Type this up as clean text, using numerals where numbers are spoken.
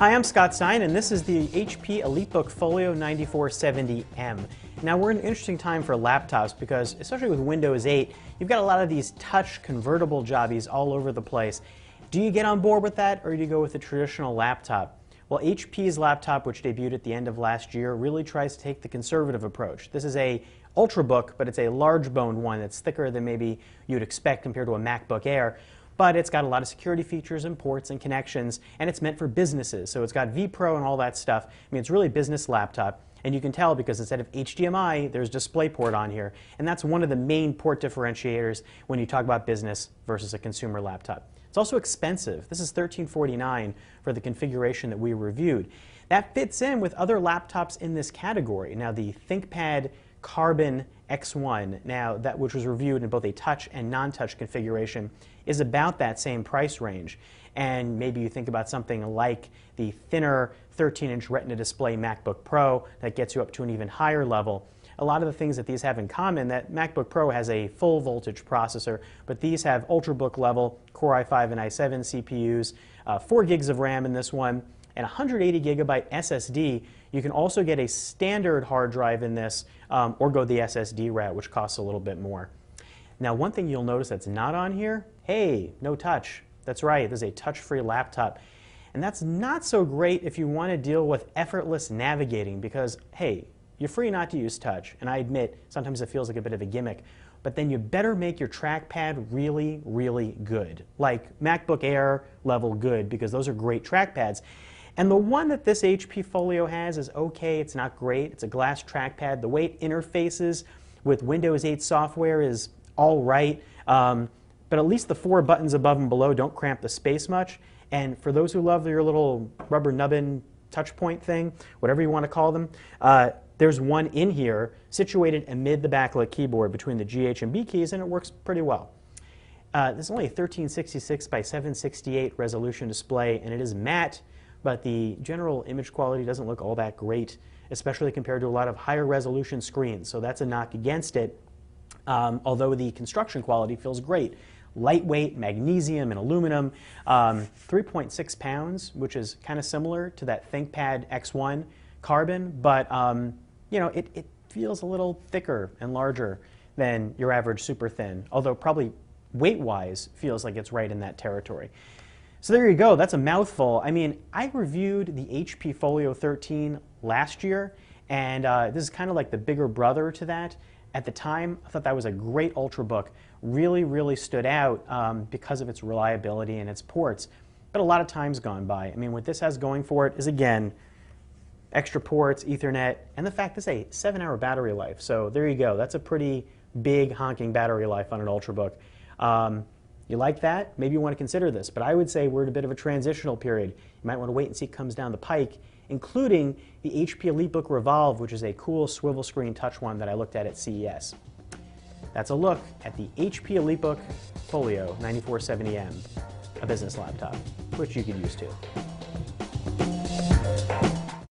Hi, I'm Scott Stein, and this is the HP EliteBook Folio 9470M. Now, we're in an interesting time for laptops because, especially with Windows 8, you've got a lot of these touch convertible jobbies all over the place. Do you get on board with that, or do you go with the traditional laptop? Well, HP's laptop, which debuted at the end of last year, really tries to take the conservative approach. This is a Ultrabook, but it's a large boned one that's thicker than maybe you'd expect compared to a MacBook Air. But it's got a lot of security features and ports and connections, and it's meant for businesses. So it's got vPro and all that stuff. I mean, it's really a business laptop. And you can tell because instead of HDMI, there's DisplayPort on here. And that's one of the main port differentiators when you talk about business versus a consumer laptop. It's also expensive. This is $1349 for the configuration that we reviewed. That fits in with other laptops in this category. Now, the ThinkPad Carbon X1, now that which was reviewed in both a touch and non-touch configuration, is about that same price range. And maybe you think about something like the thinner 13-inch Retina display MacBook Pro that gets you up to an even higher level. A lot of the things that these have in common, that MacBook Pro has a full voltage processor, but these have Ultrabook level Core i5 and i7 CPUs, 4 gigs of RAM in this one, and 180 gigabyte SSD. You can also get a standard hard drive in this, or go the SSD route, which costs a little bit more. Now, one thing you'll notice that's not on here, hey, no touch. That's right, this is a touch-free laptop. And that's not so great if you want to deal with effortless navigating because, hey, you're free not to use touch. And I admit, sometimes it feels like a bit of a gimmick. But then you better make your trackpad really, really good. Like MacBook Air level good, because those are great trackpads. And the one that this HP Folio has is okay, it's not great. It's a glass trackpad. The way it interfaces with Windows 8 software is all right. But at least the 4 buttons above and below don't cramp the space much. And for those who love your little rubber nubbin touch point thing, whatever you want to call them, there's one in here situated amid the backlit keyboard between the GH and B keys, and it works pretty well. This is only a 1366 by 768 resolution display, and it is matte, but the general image quality doesn't look all that great, especially compared to a lot of higher resolution screens. So that's a knock against it, although the construction quality feels great. Lightweight, magnesium and aluminum, 3.6 pounds, which is kind of similar to that ThinkPad X1 Carbon, but you know, it feels a little thicker and larger than your average super thin, although probably weight-wise feels like it's right in that territory. So there you go, that's a mouthful. I mean, I reviewed the HP Folio 13 last year, and this is kind of like the bigger brother to that. At the time, I thought that was a great Ultrabook. Really, really stood out because of its reliability and its ports. But a lot of time's gone by. I mean, what this has going for it is, again, extra ports, Ethernet, and the fact this is a 7-hour battery life. So there you go. That's a pretty big honking battery life on an Ultrabook. You like that? Maybe you want to consider this. But I would say we're in a bit of a transitional period. You might want to wait and see it comes down the pike, including the HP EliteBook Revolve, which is a cool swivel screen touch one that I looked at CES. That's a look at the HP EliteBook Folio 9470M, a business laptop, which you could use too.